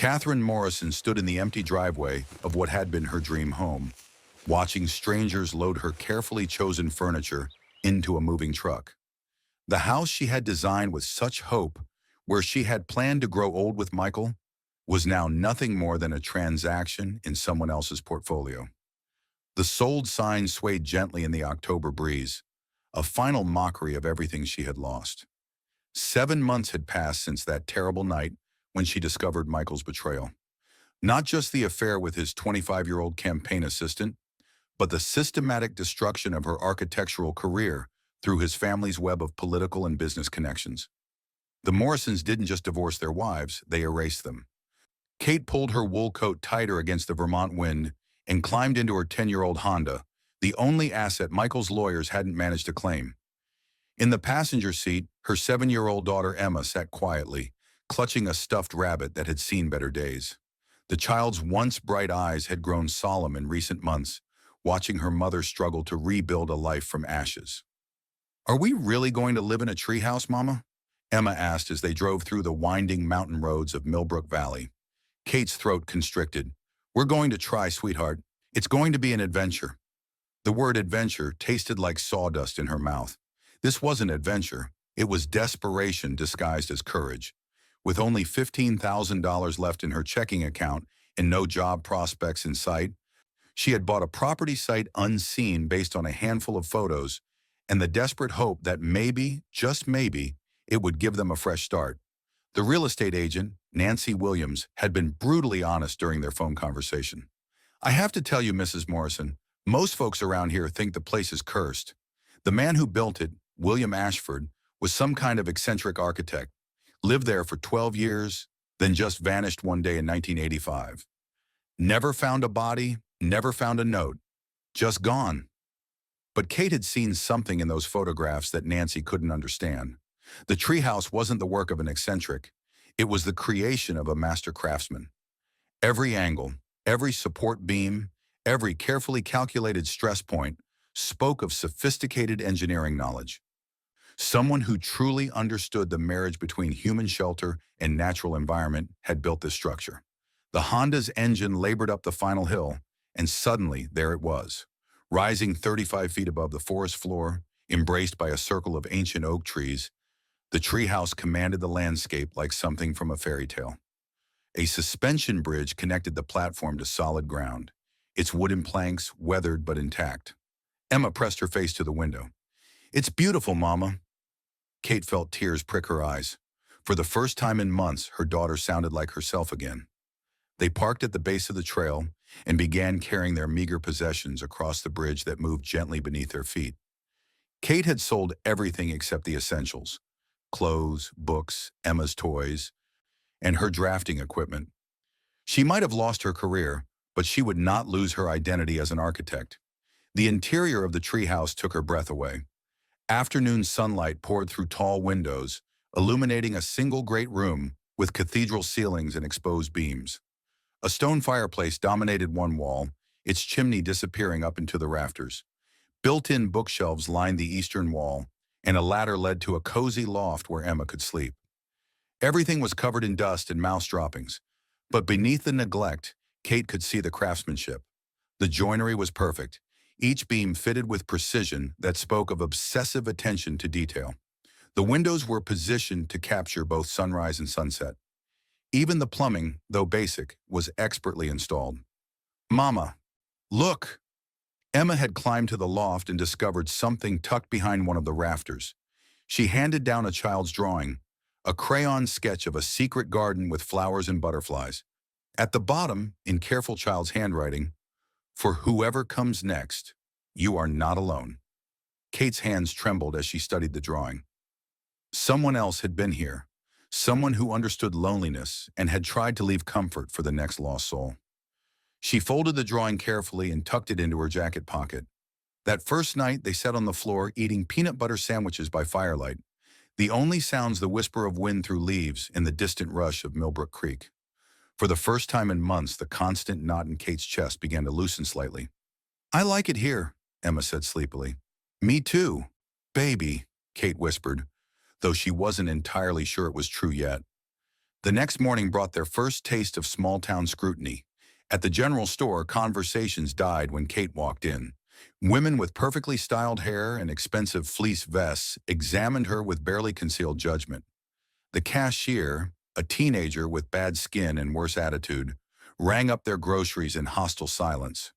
Catherine Morrison stood in the empty driveway of what had been her dream home, watching strangers load her carefully chosen furniture into a moving truck. The house she had designed with such hope, where she had planned to grow old with Michael, was now nothing more than a transaction in someone else's portfolio. The sold sign swayed gently in the October breeze, a final mockery of everything she had lost. 7 months had passed since that terrible night when she discovered Michael's betrayal. Not just the affair with his 25-year-old campaign assistant, but the systematic destruction of her architectural career through his family's web of political and business connections. The Morrisons didn't just divorce their wives, they erased them. Kate pulled her wool coat tighter against the Vermont wind and climbed into her 10-year-old Honda, the only asset Michael's lawyers hadn't managed to claim. In the passenger seat, her 7-year-old daughter Emma sat quietly, clutching a stuffed rabbit that had seen better days. The child's once bright eyes had grown solemn in recent months, watching her mother struggle to rebuild a life from ashes. "Are we really going to live in a treehouse, Mama?" Emma asked as they drove through the winding mountain roads of Millbrook Valley. Kate's throat constricted. "We're going to try, sweetheart. It's going to be an adventure." The word adventure tasted like sawdust in her mouth. This wasn't adventure. It was desperation disguised as courage. With only $15,000 left in her checking account and no job prospects in sight, she had bought a property site unseen based on a handful of photos and the desperate hope that maybe, just maybe, it would give them a fresh start. The real estate agent, Nancy Williams, had been brutally honest during their phone conversation. "I have to tell you, Mrs. Morrison, most folks around here think the place is cursed. The man who built it, William Ashford, was some kind of eccentric architect, lived there for 12 years, then just vanished one day in 1985. Never found a body, never found a note, just gone." But Kate had seen something in those photographs that Nancy couldn't understand. The treehouse wasn't the work of an eccentric. It was the creation of a master craftsman. Every angle, every support beam, every carefully calculated stress point spoke of sophisticated engineering knowledge. Someone who truly understood the marriage between human shelter and natural environment had built this structure. The Honda's engine labored up the final hill, and suddenly there it was, rising 35 feet above the forest floor, embraced by a circle of ancient oak trees. The treehouse commanded the landscape like something from a fairy tale. A suspension bridge connected the platform to solid ground, its wooden planks weathered but intact. Emma pressed her face to the window. "It's beautiful, Mama." Kate felt tears prick her eyes. For the first time in months, her daughter sounded like herself again. They parked at the base of the trail and began carrying their meager possessions across the bridge that moved gently beneath their feet. Kate had sold everything except the essentials: clothes, books, Emma's toys, and her drafting equipment. She might have lost her career, but she would not lose her identity as an architect. The interior of the treehouse took her breath away. Afternoon sunlight poured through tall windows, illuminating a single great room with cathedral ceilings and exposed beams. A stone fireplace dominated one wall, its chimney disappearing up into the rafters. Built-in bookshelves lined the eastern wall, and a ladder led to a cozy loft where Emma could sleep. Everything was covered in dust and mouse droppings, but beneath the neglect, Kate could see the craftsmanship. The joinery was perfect, each beam fitted with precision that spoke of obsessive attention to detail. The windows were positioned to capture both sunrise and sunset. Even the plumbing, though basic, was expertly installed. "Mama, look!" Emma had climbed to the loft and discovered something tucked behind one of the rafters. She handed down a child's drawing, a crayon sketch of a secret garden with flowers and butterflies. At the bottom, in careful child's handwriting, "For whoever comes next, you are not alone." Kate's hands trembled as she studied the drawing. Someone else had been here, someone who understood loneliness and had tried to leave comfort for the next lost soul. She folded the drawing carefully and tucked it into her jacket pocket. That first night, they sat on the floor eating peanut butter sandwiches by firelight, the only sounds the whisper of wind through leaves and the distant rush of Millbrook Creek. For the first time in months, the constant knot in Kate's chest began to loosen slightly. "I like it here," Emma said sleepily. "Me too, baby," Kate whispered, though she wasn't entirely sure it was true yet. The next morning brought their first taste of small-town scrutiny. At the general store, conversations died when Kate walked in. Women with perfectly styled hair and expensive fleece vests examined her with barely concealed judgment. The cashier, a teenager with bad skin and worse attitude, rang up their groceries in hostile silence.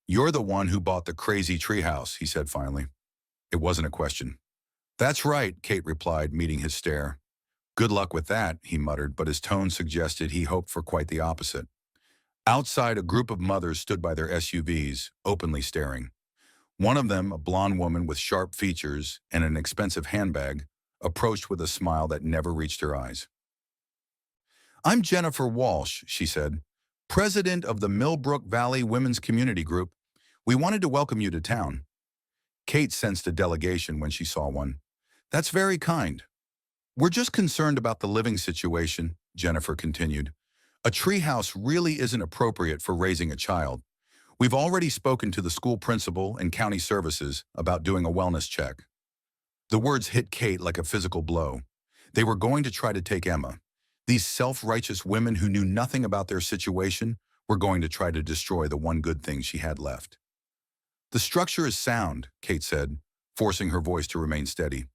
"You're the one who bought the crazy treehouse," he said finally. It wasn't a question. "That's right," Kate replied, meeting his stare. "Good luck with that," he muttered, but his tone suggested he hoped for quite the opposite. Outside, a group of mothers stood by their SUVs, openly staring. One of them, a blonde woman with sharp features and an expensive handbag, approached with a smile that never reached her eyes. "I'm Jennifer Walsh," she said, "president of the Millbrook Valley Women's Community Group. We wanted to welcome you to town." Kate sensed a delegation when she saw one. "That's very kind." "We're just concerned about the living situation," Jennifer continued. "A treehouse really isn't appropriate for raising a child. We've already spoken to the school principal and county services about doing a wellness check." The words hit Kate like a physical blow. They were going to try to take Emma. These self-righteous women who knew nothing about their situation were going to try to destroy the one good thing she had left. "The structure is sound," Kate said, forcing her voice to remain steady.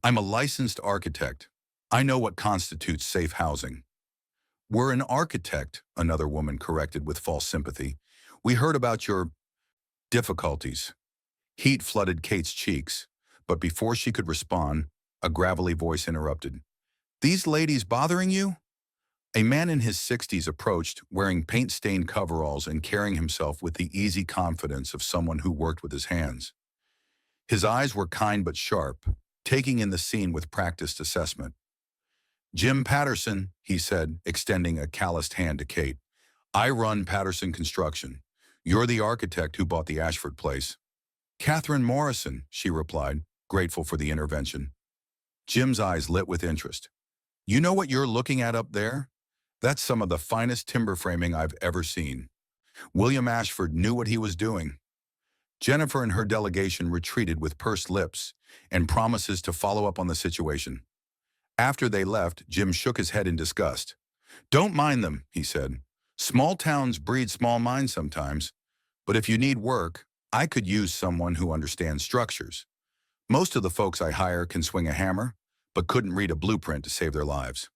"I'm a licensed architect. I know what constitutes safe housing." "We're an architect," another woman corrected with false sympathy. "We heard about your difficulties." Heat flooded Kate's cheeks, but before she could respond, a gravelly voice interrupted. "These ladies bothering you?" A man in his 60s approached, wearing paint-stained coveralls and carrying himself with the easy confidence of someone who worked with his hands. His eyes were kind but sharp, taking in the scene with practiced assessment. "Jim Patterson," he said, extending a calloused hand to Kate. "I run Patterson Construction. You're the architect who bought the Ashford place." "Catherine Morrison," she replied, grateful for the intervention. Jim's eyes lit with interest. "You know what you're looking at up there? That's some of the finest timber framing I've ever seen." William Ashford knew what he was doing. Jennifer and her delegation retreated with pursed lips and promises to follow up on the situation. After they left, Jim shook his head in disgust. "Don't mind them," he said. "Small towns breed small minds sometimes. But if you need work, I could use someone who understands structures. Most of the folks I hire can swing a hammer, but couldn't read a blueprint to save their lives."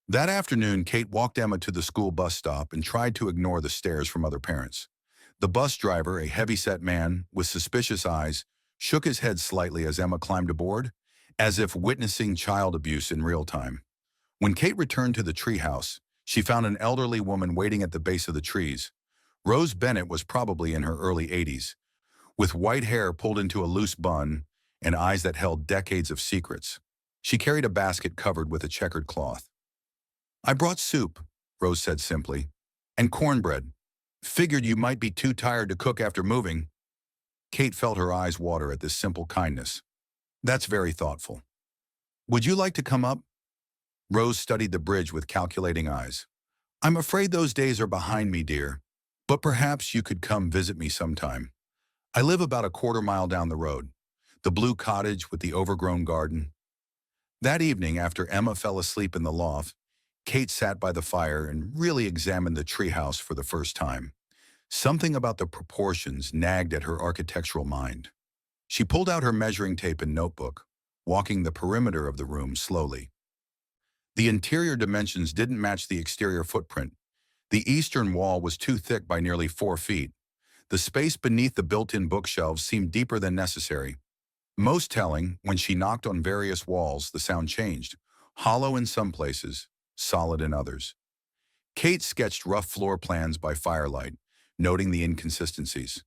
That afternoon, Kate walked Emma to the school bus stop and tried to ignore the stares from other parents. The bus driver, a heavy-set man with suspicious eyes, shook his head slightly as Emma climbed aboard, as if witnessing child abuse in real time. When Kate returned to the treehouse, she found an elderly woman waiting at the base of the trees. Rose Bennett was probably in her early 80s, with white hair pulled into a loose bun and eyes that held decades of secrets. She carried a basket covered with a checkered cloth. "I brought soup," Rose said simply, "and cornbread. Figured you might be too tired to cook after moving." Kate felt her eyes water at this simple kindness. "That's very thoughtful. Would you like to come up?" Rose studied the bridge with calculating eyes. "I'm afraid those days are behind me, dear, but perhaps you could come visit me sometime. I live about a quarter-mile down the road. The blue cottage with the overgrown garden." That evening, after Emma fell asleep in the loft, Kate sat by the fire and really examined the treehouse for the first time. Something about the proportions nagged at her architectural mind. She pulled out her measuring tape and notebook, walking the perimeter of the room slowly. The interior dimensions didn't match the exterior footprint. The eastern wall was too thick by nearly 4 feet. The space beneath the built-in bookshelves seemed deeper than necessary. Most telling, when she knocked on various walls, the sound changed, hollow in some places, solid in others. Kate sketched rough floor plans by firelight, noting the inconsistencies.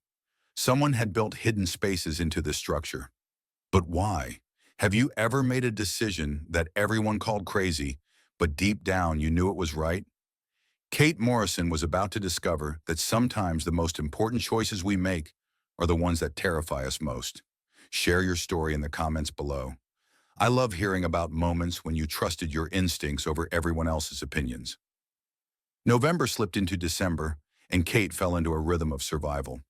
Someone had built hidden spaces into this structure. But why? Have you ever made a decision that everyone called crazy, but deep down you knew it was right? Kate Morrison was about to discover that sometimes the most important choices we make are the ones that terrify us most. Share your story in the comments below. I love hearing about moments when you trusted your instincts over everyone else's opinions. November slipped into December, and Kate fell into a rhythm of survival.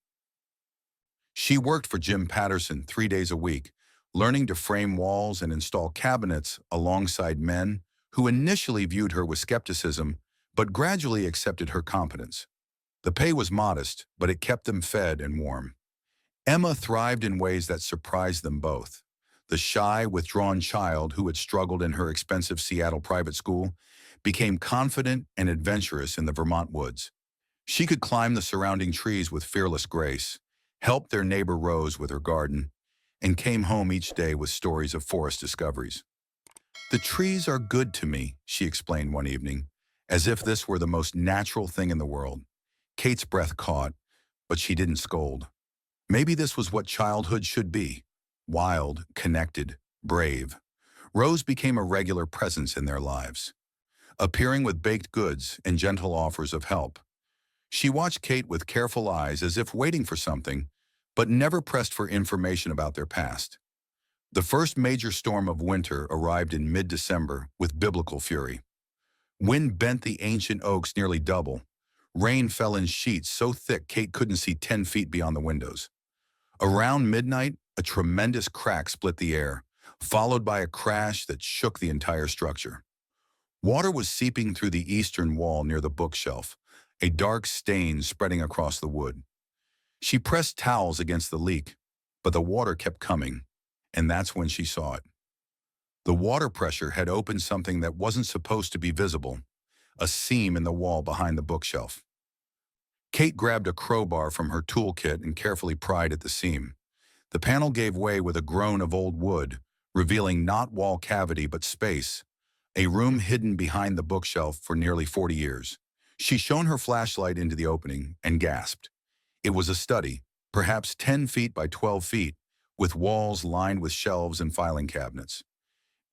She worked for Jim Patterson 3 days a week, learning to frame walls and install cabinets alongside men who initially viewed her with skepticism but gradually accepted her competence. The pay was modest, but it kept them fed and warm. Emma thrived in ways that surprised them both. The shy, withdrawn child who had struggled in her expensive Seattle private school became confident and adventurous in the Vermont woods. She could climb the surrounding trees with fearless grace, help their neighbor Rose with her garden, and came home each day with stories of forest discoveries. "The trees are good to me," she explained one evening, as if this were the most natural thing in the world. Kate's breath caught, but she didn't scold. Maybe this was what childhood should be: wild, connected, brave. Rose became a regular presence in their lives, appearing with baked goods and gentle offers of help. She watched Kate with careful eyes as if waiting for something, but never pressed for information about their past. The first major storm of winter arrived in mid-December with biblical fury. Wind bent the ancient oaks nearly double. Rain fell in sheets so thick Kate couldn't see 10 feet beyond the windows. Around midnight, a tremendous crack split the air, followed by a crash that shook the entire structure. Water was seeping through the eastern wall near the bookshelf, a dark stain spreading across the wood. She pressed towels against the leak, but the water kept coming, and that's when she saw it. The water pressure had opened something that wasn't supposed to be visible, a seam in the wall behind the bookshelf. Kate grabbed a crowbar from her toolkit and carefully pried at the seam. The panel gave way with a groan of old wood, revealing not wall cavity but space, a room hidden behind the bookshelf for nearly 40 years. She shone her flashlight into the opening and gasped. It was a study, perhaps 10 feet by 12 feet, with walls lined with shelves and filing cabinets.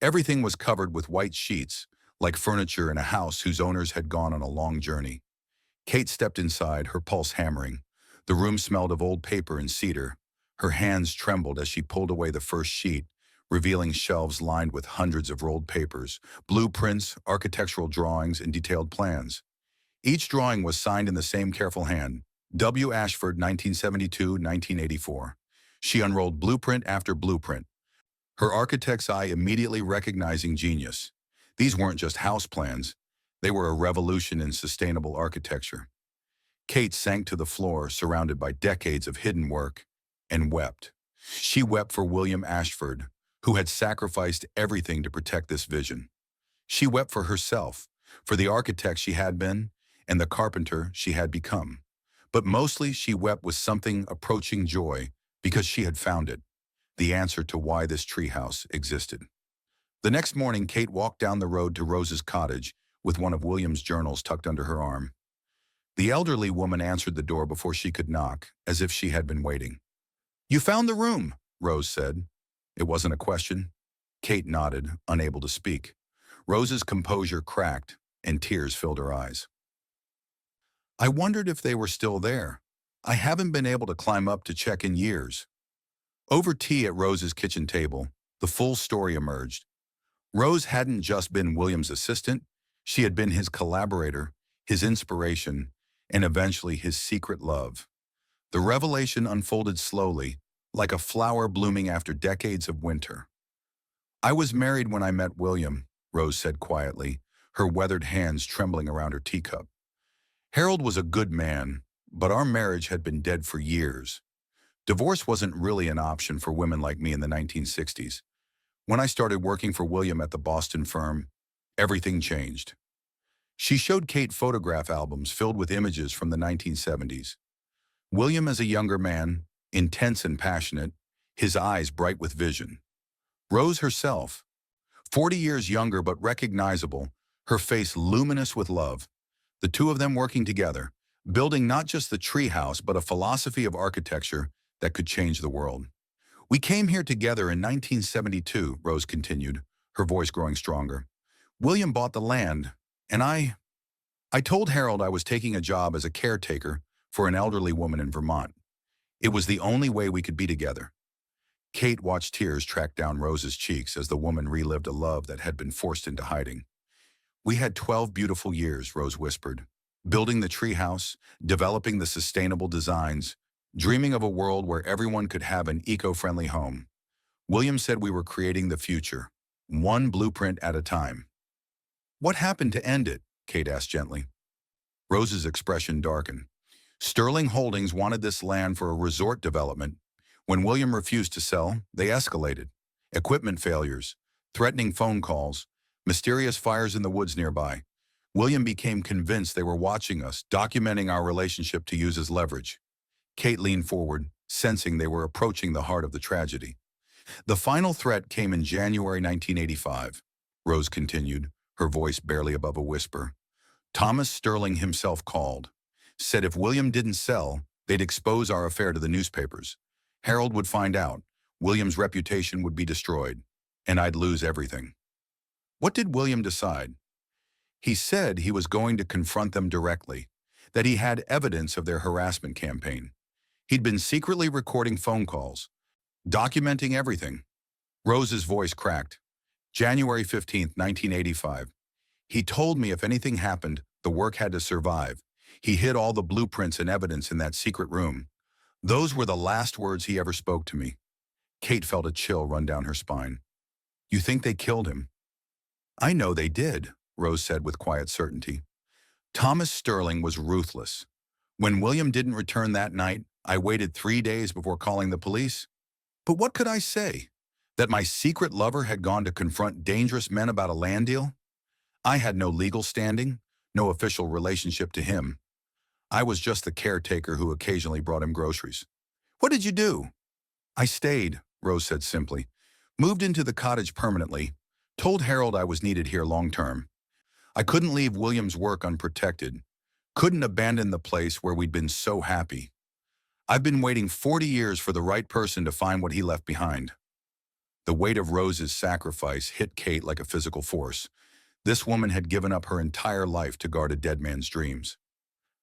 Everything was covered with white sheets, like furniture in a house whose owners had gone on a long journey. Kate stepped inside, her pulse hammering. The room smelled of old paper and cedar. Her hands trembled as she pulled away the first sheet, revealing shelves lined with hundreds of rolled papers, blueprints, architectural drawings, and detailed plans. Each drawing was signed in the same careful hand: W. Ashford, 1972-1984. She unrolled blueprint after blueprint, her architect's eye immediately recognizing genius. These weren't just house plans. They were a revolution in sustainable architecture. Kate sank to the floor, surrounded by decades of hidden work, and wept. She wept for William Ashford, who had sacrificed everything to protect this vision. She wept for herself, for the architect she had been, and the carpenter she had become. But mostly she wept with something approaching joy, because she had found it, the answer to why this treehouse existed. The next morning, Kate walked down the road to Rose's cottage with one of William's journals tucked under her arm. The elderly woman answered the door before she could knock, as if she had been waiting. "You found the room," Rose said. It wasn't a question. Kate nodded, unable to speak. Rose's composure cracked, and tears filled her eyes. "I wondered if they were still there. I haven't been able to climb up to check in years." Over tea at Rose's kitchen table, the full story emerged. Rose hadn't just been William's assistant, she had been his collaborator, his inspiration, and eventually his secret love. The revelation unfolded slowly, like a flower blooming after decades of winter. "I was married when I met William," Rose said quietly, her weathered hands trembling around her teacup. "Harold was a good man, but our marriage had been dead for years. Divorce wasn't really an option for women like me in the 1960s. When I started working for William at the Boston firm, everything changed." She showed Kate photograph albums filled with images from the 1970s. William as a younger man, intense and passionate, his eyes bright with vision. Rose herself, 40 years younger but recognizable, her face luminous with love. The two of them working together, building not just the treehouse but a philosophy of architecture that could change the world. "We came here together in 1972, Rose continued, her voice growing stronger. "William bought the land, and I told Harold I was taking a job as a caretaker for an elderly woman in Vermont. It was the only way we could be together." Kate watched tears track down Rose's cheeks as the woman relived a love that had been forced into hiding. "We had 12 beautiful years," Rose whispered, "building the treehouse, developing the sustainable designs, dreaming of a world where everyone could have an eco-friendly home. William said we were creating the future, one blueprint at a time." What happened to end it? Kate asked gently. Rose's expression darkened. Sterling Holdings wanted this land for a resort development. When William refused to sell, they escalated. Equipment failures, threatening phone calls, mysterious fires in the woods nearby. William became convinced they were watching us, documenting our relationship to use as leverage. Kate leaned forward, sensing they were approaching the heart of the tragedy. The final threat came in January 1985, Rose continued, her voice barely above a whisper. Thomas Sterling himself called, said if William didn't sell, they'd expose our affair to the newspapers. Harold would find out, William's reputation would be destroyed, and I'd lose everything. What did William decide? He said he was going to confront them directly, that he had evidence of their harassment campaign. He'd been secretly recording phone calls, documenting everything. Rose's voice cracked. January 15th, 1985. He told me if anything happened, the work had to survive. He hid all the blueprints and evidence in that secret room. Those were the last words he ever spoke to me. Kate felt a chill run down her spine. You think they killed him? I know they did, Rose said with quiet certainty. Thomas Sterling was ruthless. When William didn't return that night, I waited 3 days before calling the police. But what could I say? That my secret lover had gone to confront dangerous men about a land deal? I had no legal standing, no official relationship to him. I was just the caretaker who occasionally brought him groceries. What did you do? I stayed, Rose said simply. Moved into the cottage permanently. Told Harold I was needed here long term. I couldn't leave William's work unprotected. Couldn't abandon the place where we'd been so happy. I've been waiting 40 years for the right person to find what he left behind. The weight of Rose's sacrifice hit Kate like a physical force. This woman had given up her entire life to guard a dead man's dreams.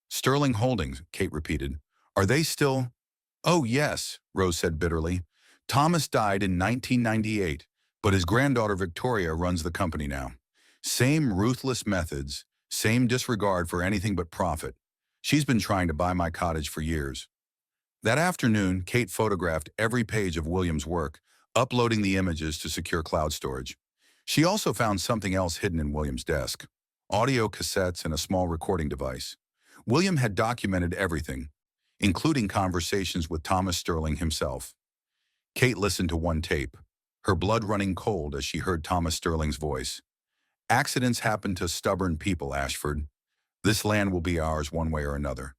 Sterling Holdings, Kate repeated. Are they still? Oh, yes, Rose said bitterly. Thomas died in 1998, but his granddaughter Victoria runs the company now. Same ruthless methods, same disregard for anything but profit. She's been trying to buy my cottage for years. That afternoon, Kate photographed every page of William's work, uploading the images to secure cloud storage. She also found something else hidden in William's desk, audio cassettes and a small recording device. William had documented everything, including conversations with Thomas Sterling himself. Kate listened to one tape, her blood running cold as she heard Thomas Sterling's voice. Accidents happen to stubborn people, Ashford. This land will be ours one way or another.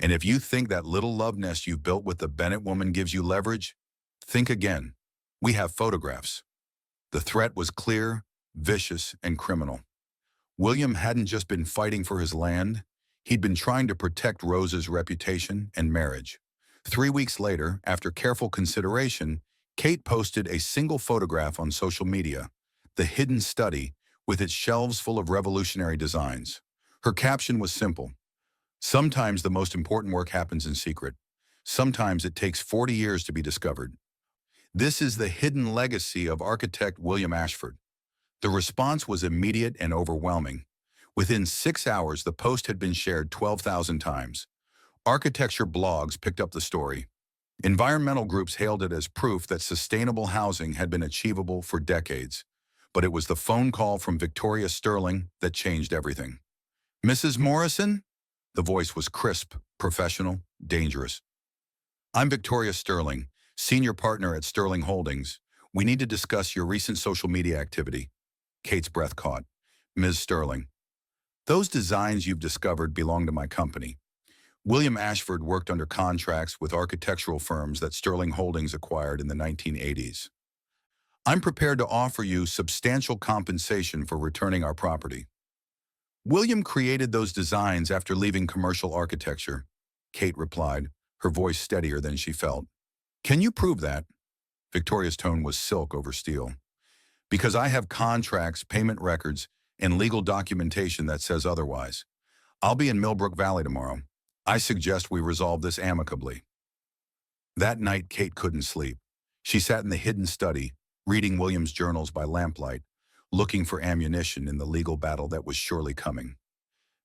And if you think that little love nest you've built with the Bennett woman gives you leverage, think again. We have photographs. The threat was clear, vicious, and criminal. William hadn't just been fighting for his land, he'd been trying to protect Rose's reputation and marriage. 3 weeks later, after careful consideration, Kate posted a single photograph on social media, the hidden study, with its shelves full of revolutionary designs. Her caption was simple. Sometimes the most important work happens in secret. Sometimes it takes 40 years to be discovered. This is the hidden legacy of architect William Ashford. The response was immediate and overwhelming. Within 6 hours, the post had been shared 12,000 times. Architecture blogs picked up the story. Environmental groups hailed it as proof that sustainable housing had been achievable for decades. But it was the phone call from Victoria Sterling that changed everything. Mrs. Morrison? The voice was crisp, professional, dangerous. I'm Victoria Sterling, senior partner at Sterling Holdings. We need to discuss your recent social media activity. Kate's breath caught. Ms. Sterling. Those designs you've discovered belong to my company. William Ashford worked under contracts with architectural firms that Sterling Holdings acquired in the 1980s. I'm prepared to offer you substantial compensation for returning our property. William created those designs after leaving commercial architecture, Kate replied, her voice steadier than she felt. Can you prove that? Victoria's tone was silk over steel. Because I have contracts, payment records, and legal documentation that says otherwise. I'll be in Millbrook Valley tomorrow. I suggest we resolve this amicably. That night, Kate couldn't sleep. She sat in the hidden study, reading William's journals by lamplight, looking for ammunition in the legal battle that was surely coming.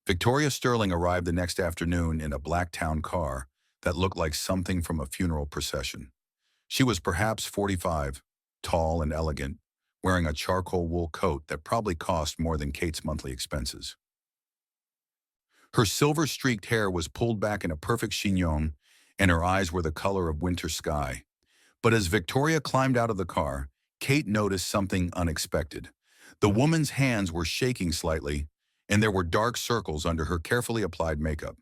Victoria Sterling arrived the next afternoon in a black town car that looked like something from a funeral procession. She was perhaps 45, tall and elegant, wearing a charcoal wool coat that probably cost more than Kate's monthly expenses. Her silver-streaked hair was pulled back in a perfect chignon, and her eyes were the color of winter sky. But as Victoria climbed out of the car, Kate noticed something unexpected. The woman's hands were shaking slightly, and there were dark circles under her carefully applied makeup.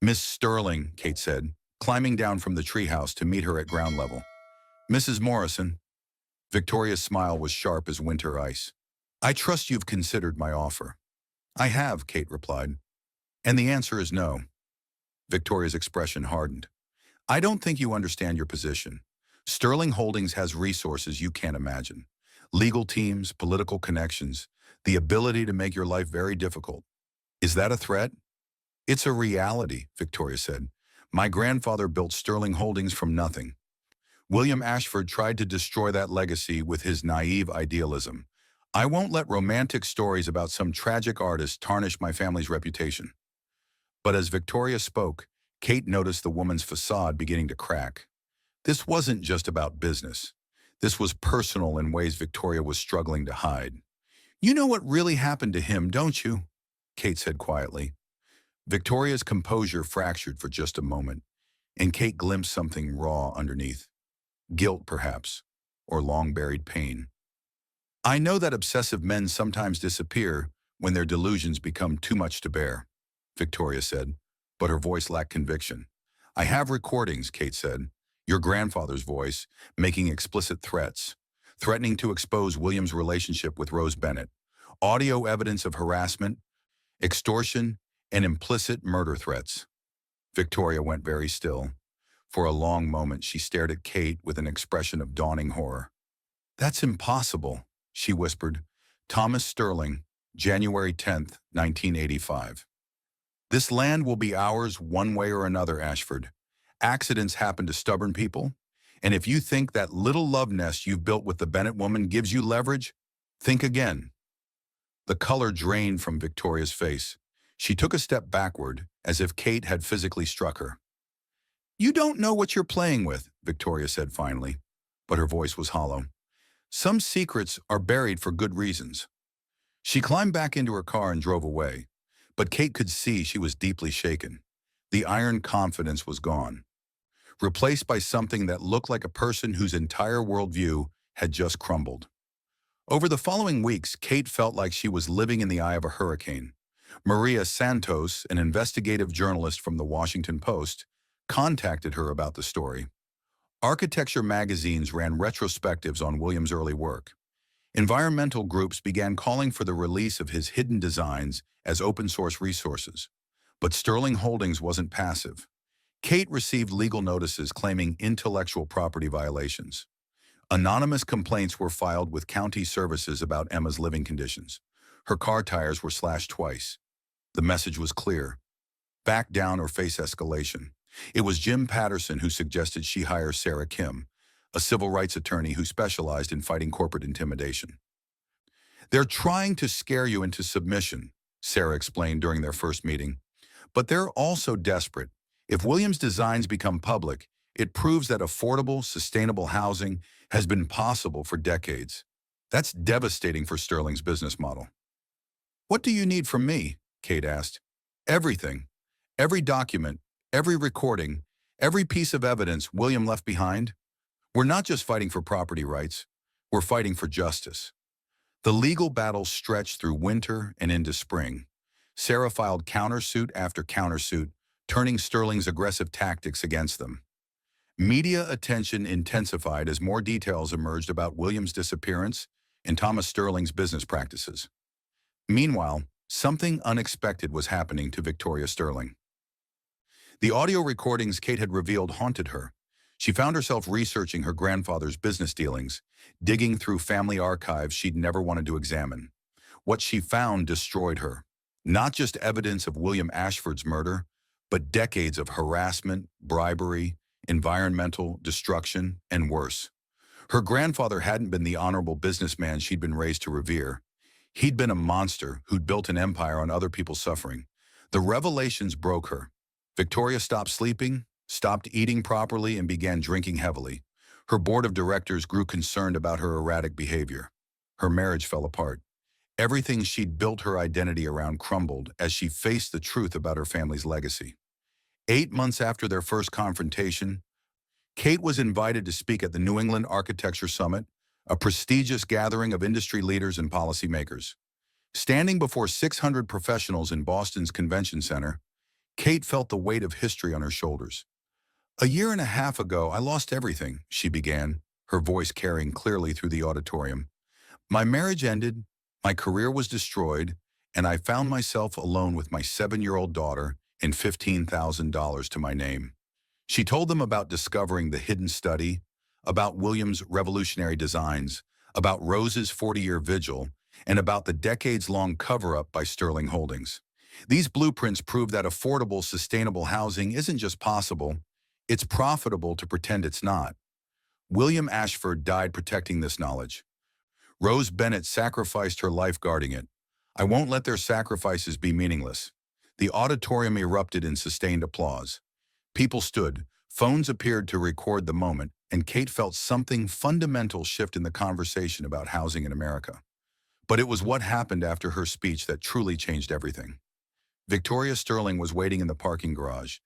"Miss Sterling," Kate said, climbing down from the treehouse to meet her at ground level. "Mrs. Morrison." Victoria's smile was sharp as winter ice. "I trust you've considered my offer." "I have," Kate replied. "And the answer is no." Victoria's expression hardened. "I don't think you understand your position. Sterling Holdings has resources you can't imagine. Legal teams, political connections, the ability to make your life very difficult. Is that a threat?" "It's a reality," Victoria said. "My grandfather built Sterling Holdings from nothing. William Ashford tried to destroy that legacy with his naive idealism. I won't let romantic stories about some tragic artist tarnish my family's reputation." But as Victoria spoke, Kate noticed the woman's facade beginning to crack. This wasn't just about business. This was personal in ways Victoria was struggling to hide. "You know what really happened to him, don't you?" Kate said quietly. Victoria's composure fractured for just a moment, and Kate glimpsed something raw underneath. Guilt, perhaps, or long-buried pain. "I know that obsessive men sometimes disappear when their delusions become too much to bear," Victoria said, but her voice lacked conviction. "I have recordings," Kate said, "your grandfather's voice, making explicit threats, threatening to expose William's relationship with Rose Bennett, audio evidence of harassment, extortion, and implicit murder threats." Victoria went very still. For a long moment, she stared at Kate with an expression of dawning horror. "That's impossible," she whispered. "Thomas Sterling, January 10th, 1985. This land will be ours one way or another, Ashford. Accidents happen to stubborn people, and if you think that little love nest you've built with the Bennett woman gives you leverage, think again." The color drained from Victoria's face. She took a step backward, as if Kate had physically struck her. "You don't know what you're playing with," Victoria said finally, but her voice was hollow. "Some secrets are buried for good reasons." She climbed back into her car and drove away, but Kate could see she was deeply shaken. The iron confidence was gone, replaced by something that looked like a person whose entire worldview had just crumbled. Over the following weeks, Kate felt like she was living in the eye of a hurricane. Maria Santos, an investigative journalist from the Washington Post, contacted her about the story. Architecture magazines ran retrospectives on William's early work. Environmental groups began calling for the release of his hidden designs as open-source resources. But Sterling Holdings wasn't passive. Kate received legal notices claiming intellectual property violations. Anonymous complaints were filed with county services about Emma's living conditions. Her car tires were slashed twice. The message was clear: back down or face escalation. It was Jim Patterson who suggested she hire Sarah Kim, a civil rights attorney who specialized in fighting corporate intimidation. "They're trying to scare you into submission," Sarah explained during their first meeting. "But they're also desperate. If Williams' designs become public, it proves that affordable, sustainable housing has been possible for decades. That's devastating for Sterling's business model." "What do you need from me?" Kate asked. "Everything. Every document, every recording, every piece of evidence William left behind. We're not just fighting for property rights. We're fighting for justice." The legal battle stretched through winter and into spring. Sarah filed countersuit after countersuit, turning Sterling's aggressive tactics against them. Media attention intensified as more details emerged about William's disappearance and Thomas Sterling's business practices. Meanwhile, something unexpected was happening to Victoria Sterling. The audio recordings Kate had revealed haunted her. She found herself researching her grandfather's business dealings, digging through family archives she'd never wanted to examine. What she found destroyed her. Not just evidence of William Ashford's murder, but decades of harassment, bribery, environmental destruction, and worse. Her grandfather hadn't been the honorable businessman she'd been raised to revere. He'd been a monster who'd built an empire on other people's suffering. The revelations broke her. Victoria stopped sleeping, stopped eating properly, and began drinking heavily. Her board of directors grew concerned about her erratic behavior. Her marriage fell apart. Everything she'd built her identity around crumbled as she faced the truth about her family's legacy. 8 months after their first confrontation, Kate was invited to speak at the New England Architecture Summit, a prestigious gathering of industry leaders and policymakers. Standing before 600 professionals in Boston's Convention Center, Kate felt the weight of history on her shoulders. "A year and a half ago, I lost everything," she began, her voice carrying clearly through the auditorium. "My marriage ended, my career was destroyed, and I found myself alone with my 7-year-old daughter and $15,000 to my name." She told them about discovering the hidden study, about Williams' revolutionary designs, about Rose's 40-year vigil, and about the decades-long cover-up by Sterling Holdings. These blueprints prove that affordable, sustainable housing isn't just possible, it's profitable to pretend it's not. William Ashford died protecting this knowledge. Rose Bennett sacrificed her life guarding it. I won't let their sacrifices be meaningless. The auditorium erupted in sustained applause. People stood, phones appeared to record the moment, and Kate felt something fundamental shift in the conversation about housing in America. But it was what happened after her speech that truly changed everything. Victoria Sterling was waiting in the parking garage,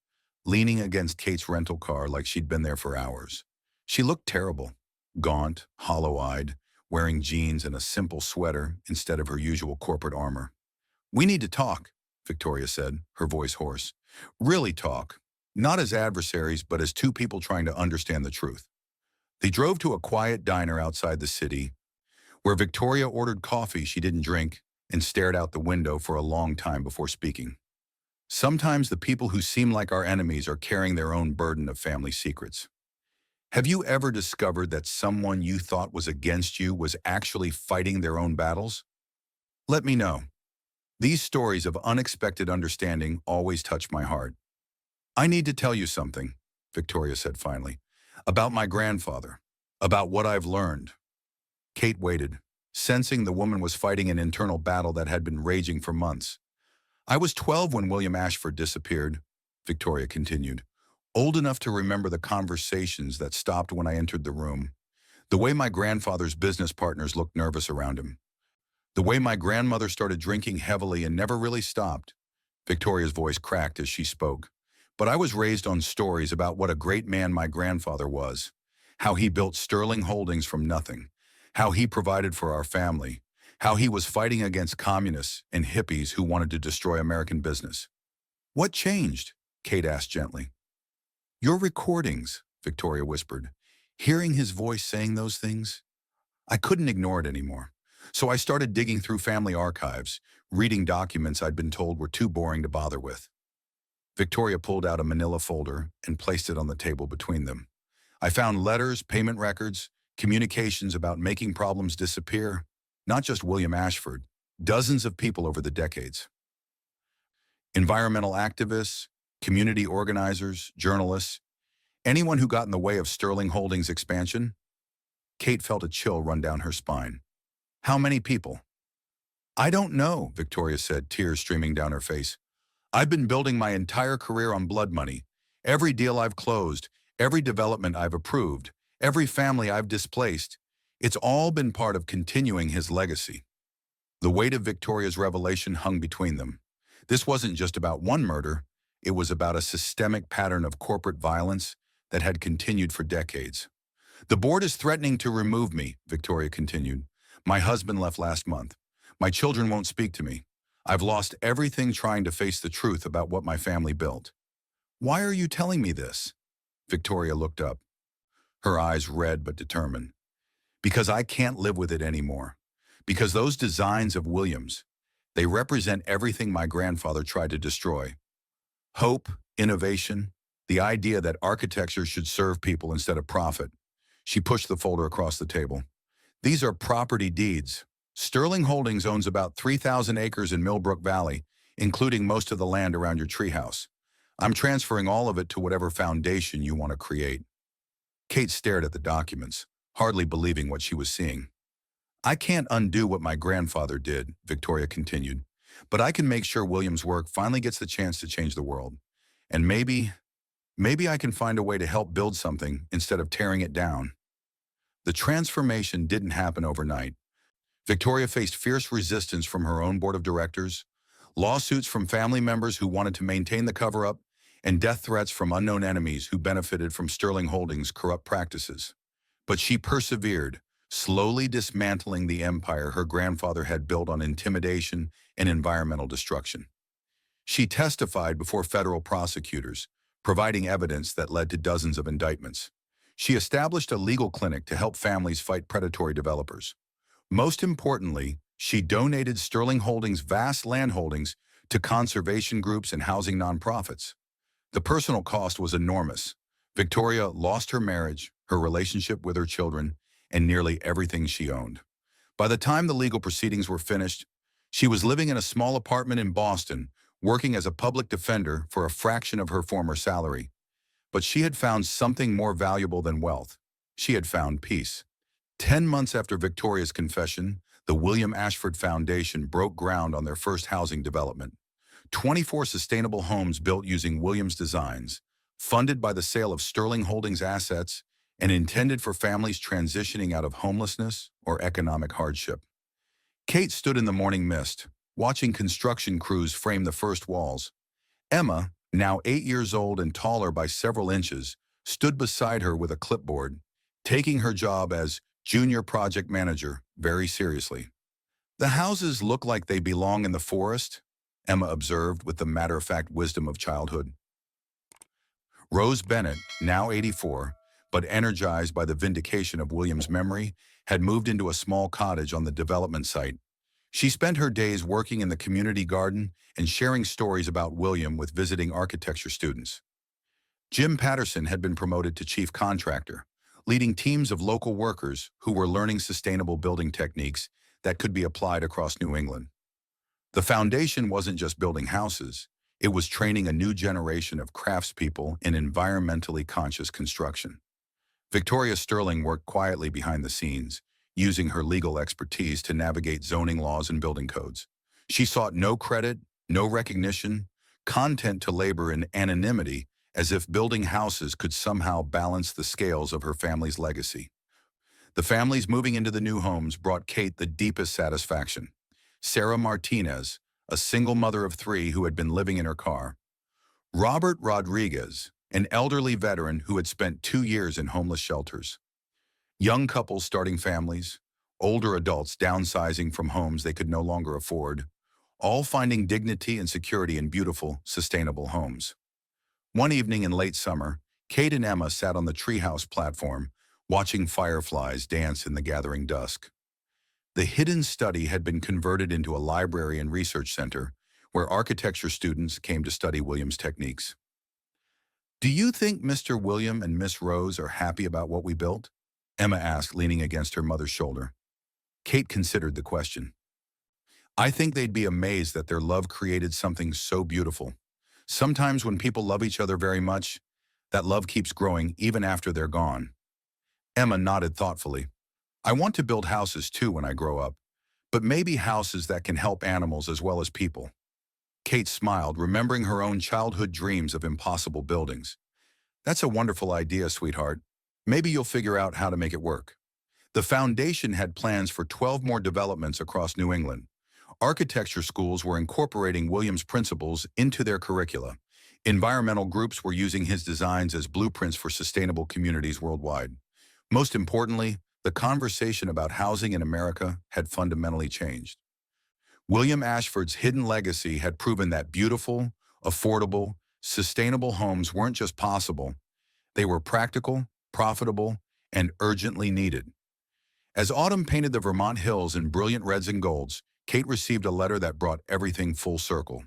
leaning against Kate's rental car like she'd been there for hours. She looked terrible, gaunt, hollow-eyed, wearing jeans and a simple sweater instead of her usual corporate armor. "We need to talk," Victoria said, her voice hoarse. "Really talk. Not as adversaries, but as two people trying to understand the truth." They drove to a quiet diner outside the city, where Victoria ordered coffee she didn't drink and stared out the window for a long time before speaking. "Sometimes the people who seem like our enemies are carrying their own burden of family secrets. Have you ever discovered that someone you thought was against you was actually fighting their own battles? Let me know. These stories of unexpected understanding always touch my heart." "I need to tell you something," Victoria said finally, "about my grandfather, about what I've learned." Kate waited, sensing the woman was fighting an internal battle that had been raging for months. "I was 12 when William Ashford disappeared," Victoria continued, "old enough to remember the conversations that stopped when I entered the room, the way my grandfather's business partners looked nervous around him, the way my grandmother started drinking heavily and never really stopped." Victoria's voice cracked as she spoke. "But I was raised on stories about what a great man my grandfather was, how he built Sterling Holdings from nothing, how he provided for our family, how he was fighting against communists and hippies who wanted to destroy American business." "What changed?" Kate asked gently. "Your recordings," Victoria whispered. "Hearing his voice saying those things, I couldn't ignore it anymore. So I started digging through family archives, reading documents I'd been told were too boring to bother with." Victoria pulled out a manila folder and placed it on the table between them. "I found letters, payment records, communications about making problems disappear. Not just William Ashford, dozens of people over the decades. Environmental activists, community organizers, journalists, anyone who got in the way of Sterling Holdings' expansion." Kate felt a chill run down her spine. "How many people?" "I don't know," Victoria said, tears streaming down her face. "I've been building my entire career on blood money. Every deal I've closed, every development I've approved, every family I've displaced, it's all been part of continuing his legacy." The weight of Victoria's revelation hung between them. This wasn't just about one murder, it was about a systemic pattern of corporate violence that had continued for decades. "The board is threatening to remove me," Victoria continued. "My husband left last month. My children won't speak to me. I've lost everything trying to face the truth about what my family built." "Why are you telling me this?" Victoria looked up, her eyes red but determined. "Because I can't live with it anymore. Because those designs of Williams, they represent everything my grandfather tried to destroy. Hope, innovation, the idea that architecture should serve people instead of profit." She pushed the folder across the table. "These are property deeds. Sterling Holdings owns about 3,000 acres in Millbrook Valley, including most of the land around your treehouse. I'm transferring all of it to whatever foundation you want to create." Kate stared at the documents, hardly believing what she was seeing. "I can't undo what my grandfather did," Victoria continued, "but I can make sure William's work finally gets the chance to change the world. And maybe I can find a way to help build something instead of tearing it down." The transformation didn't happen overnight. Victoria faced fierce resistance from her own board of directors, lawsuits from family members who wanted to maintain the cover-up, and death threats from unknown enemies who benefited from Sterling Holdings' corrupt practices. But she persevered, slowly dismantling the empire her grandfather had built on intimidation and environmental destruction. She testified before federal prosecutors, providing evidence that led to dozens of indictments. She established a legal clinic to help families fight predatory developers. Most importantly, she donated Sterling Holdings' vast land holdings to conservation groups and housing nonprofits. The personal cost was enormous. Victoria lost her marriage, her relationship with her children, and nearly everything she owned. By the time the legal proceedings were finished, she was living in a small apartment in Boston, working as a public defender for a fraction of her former salary. But she had found something more valuable than wealth. She had found peace. 10 months after Victoria's confession, the William Ashford Foundation broke ground on their first housing development. 24 sustainable homes built using Williams designs, funded by the sale of Sterling Holdings assets, and intended for families transitioning out of homelessness or economic hardship. Kate stood in the morning mist, watching construction crews frame the first walls. Emma, now 8 years old and taller by several inches, stood beside her with a clipboard, taking her job as junior project manager very seriously. "The houses look like they belong in the forest," Emma observed with the matter-of-fact wisdom of childhood. Rose Bennett, now 84, but energized by the vindication of William's memory, had moved into a small cottage on the development site. She spent her days working in the community garden and sharing stories about William with visiting architecture students. Jim Patterson had been promoted to chief contractor, leading teams of local workers who were learning sustainable building techniques that could be applied across New England. The foundation wasn't just building houses, it was training a new generation of craftspeople in environmentally conscious construction. Victoria Sterling worked quietly behind the scenes, using her legal expertise to navigate zoning laws and building codes. She sought no credit, no recognition, content to labor in anonymity, as if building houses could somehow balance the scales of her family's legacy. The families moving into the new homes brought Kate the deepest satisfaction. Sarah Martinez, a single mother of 3 who had been living in her car. Robert Rodriguez, an elderly veteran who had spent 2 years in homeless shelters. Young couples starting families, older adults downsizing from homes they could no longer afford, all finding dignity and security in beautiful, sustainable homes. One evening in late summer, Kate and Emma sat on the Treehouse platform, watching fireflies dance in the gathering dusk. The hidden study had been converted into a library and research center where architecture students came to study William's techniques. "Do you think Mr. William and Miss Rose are happy about what we built?" Emma asked, leaning against her mother's shoulder. Kate considered the question. "I think they'd be amazed that their love created something so beautiful. Sometimes when people love each other very much, that love keeps growing even after they're gone." Emma nodded thoughtfully. "I want to build houses too when I grow up, but maybe houses that can help animals as well as people." Kate smiled, remembering her own childhood dreams of impossible buildings. "That's a wonderful idea, sweetheart. Maybe you'll figure out how to make it work." The foundation had plans for 12 more developments across New England. Architecture schools were incorporating Williams' principles into their curricula. Environmental groups were using his designs as blueprints for sustainable communities worldwide. Most importantly, the conversation about housing in America had fundamentally changed. William Ashford's hidden legacy had proven that beautiful, affordable, sustainable homes weren't just possible, they were practical, profitable, and urgently needed. As autumn painted the Vermont hills in brilliant reds and golds, Kate received a letter that brought everything full circle.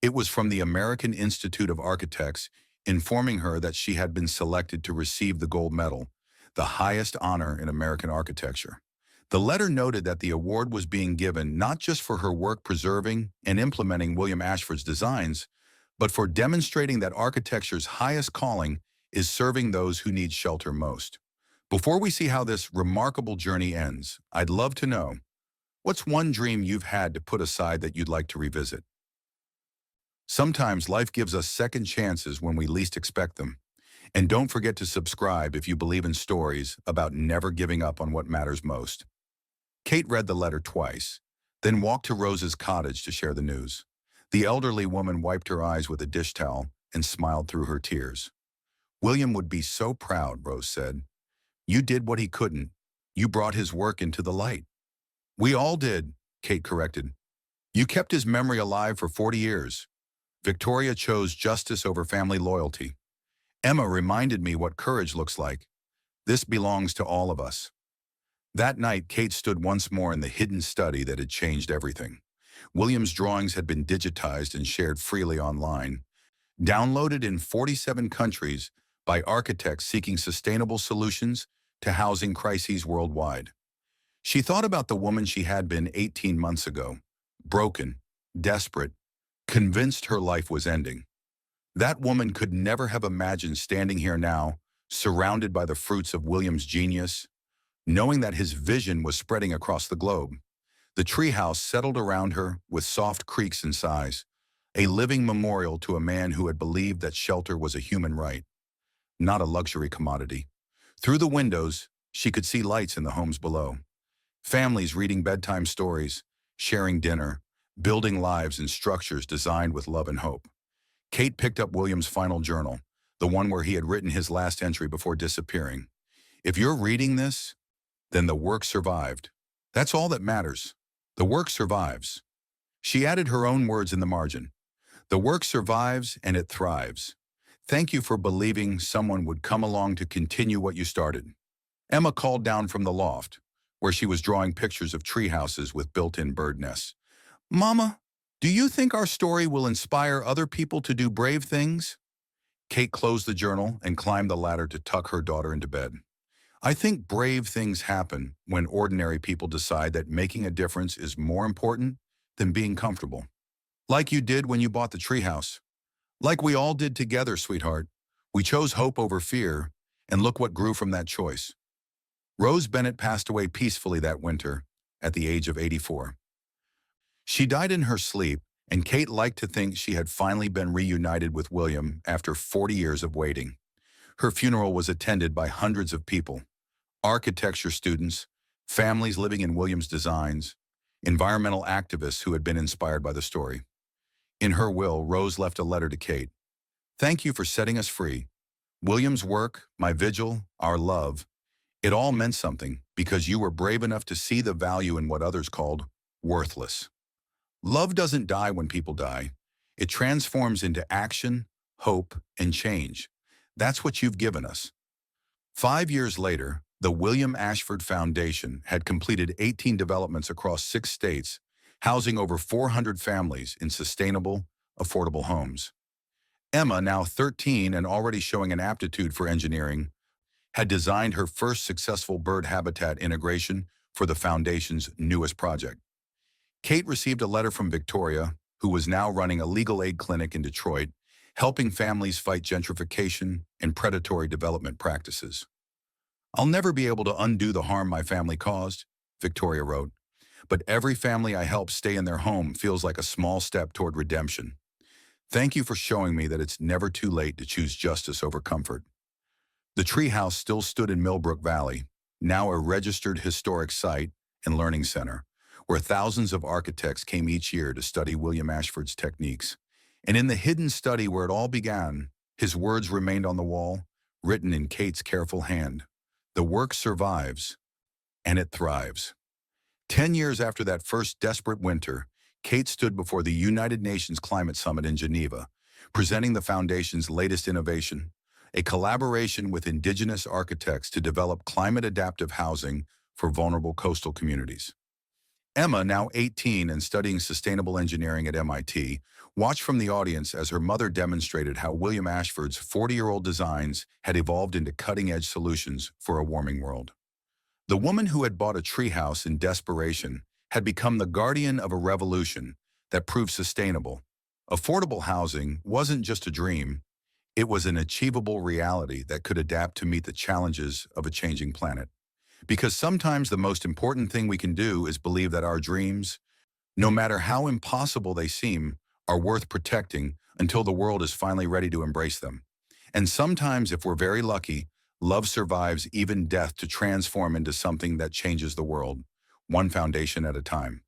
It was from the American Institute of Architects, informing her that she had been selected to receive the gold medal, the highest honor in American architecture. The letter noted that the award was being given not just for her work preserving and implementing William Ashford's designs, but for demonstrating that architecture's highest calling is serving those who need shelter most. Before we see how this remarkable journey ends, I'd love to know, what's one dream you've had to put aside that you'd like to revisit? Sometimes life gives us second chances when we least expect them. And don't forget to subscribe if you believe in stories about never giving up on what matters most. Kate read the letter twice, then walked to Rose's cottage to share the news. The elderly woman wiped her eyes with a dish towel and smiled through her tears. William would be so proud, Rose said. You did what he couldn't. You brought his work into the light. We all did, Kate corrected. You kept his memory alive for 40 years. Victoria chose justice over family loyalty. Emma reminded me what courage looks like. This belongs to all of us. That night, Kate stood once more in the hidden study that had changed everything. William's drawings had been digitized and shared freely online, downloaded in 47 countries by architects seeking sustainable solutions to housing crises worldwide. She thought about the woman she had been 18 months ago, broken, desperate, convinced her life was ending. That woman could never have imagined standing here now, surrounded by the fruits of William's genius, knowing that his vision was spreading across the globe. The treehouse settled around her with soft creaks and sighs, a living memorial to a man who had believed that shelter was a human right, not a luxury commodity. Through the windows, she could see lights in the homes below. Families reading bedtime stories, sharing dinner, building lives in structures designed with love and hope. Kate picked up William's final journal, the one where he had written his last entry before disappearing. If you're reading this, then the work survived. That's all that matters. The work survives. She added her own words in the margin. The work survives and it thrives. Thank you for believing someone would come along to continue what you started. Emma called down from the loft, where she was drawing pictures of tree houses with built-in bird nests. Mama, do you think our story will inspire other people to do brave things? Kate closed the journal and climbed the ladder to tuck her daughter into bed. I think brave things happen when ordinary people decide that making a difference is more important than being comfortable. Like you did when you bought the treehouse. Like we all did together, sweetheart. We chose hope over fear, and look what grew from that choice. Rose Bennett passed away peacefully that winter at the age of 84. She died in her sleep, and Kate liked to think she had finally been reunited with William after 40 years of waiting. Her funeral was attended by hundreds of people. Architecture students, families living in William's designs, environmental activists who had been inspired by the story. In her will, Rose left a letter to Kate. Thank you for setting us free. William's work, my vigil, our love, it all meant something because you were brave enough to see the value in what others called worthless. Love doesn't die when people die. It transforms into action, hope, and change. That's what you've given us. 5 years later, the William Ashford Foundation had completed 18 developments across 6 states, housing over 400 families in sustainable, affordable homes. Emma, now 13 and already showing an aptitude for engineering, had designed her first successful bird habitat integration for the foundation's newest project. Kate received a letter from Victoria, who was now running a legal aid clinic in Detroit, helping families fight gentrification and predatory development practices. I'll never be able to undo the harm my family caused, Victoria wrote, but every family I help stay in their home feels like a small step toward redemption. Thank you for showing me that it's never too late to choose justice over comfort. The treehouse still stood in Millbrook Valley, now a registered historic site and learning center, where thousands of architects came each year to study William Ashford's techniques. And in the hidden study where it all began, his words remained on the wall, written in Kate's careful hand. The work survives, and it thrives. 10 years after that first desperate winter, Kate stood before the United Nations Climate Summit in Geneva, presenting the foundation's latest innovation, a collaboration with indigenous architects to develop climate-adaptive housing for vulnerable coastal communities. Emma, now 18 and studying sustainable engineering at MIT, watched from the audience as her mother demonstrated how William Ashford's 40-year-old designs had evolved into cutting-edge solutions for a warming world. The woman who had bought a treehouse in desperation had become the guardian of a revolution that proved sustainable. Affordable housing wasn't just a dream, it was an achievable reality that could adapt to meet the challenges of a changing planet. Because sometimes the most important thing we can do is believe that our dreams, no matter how impossible they seem, are worth protecting until the world is finally ready to embrace them. And sometimes, if we're very lucky, love survives even death to transform into something that changes the world. one foundation at a time.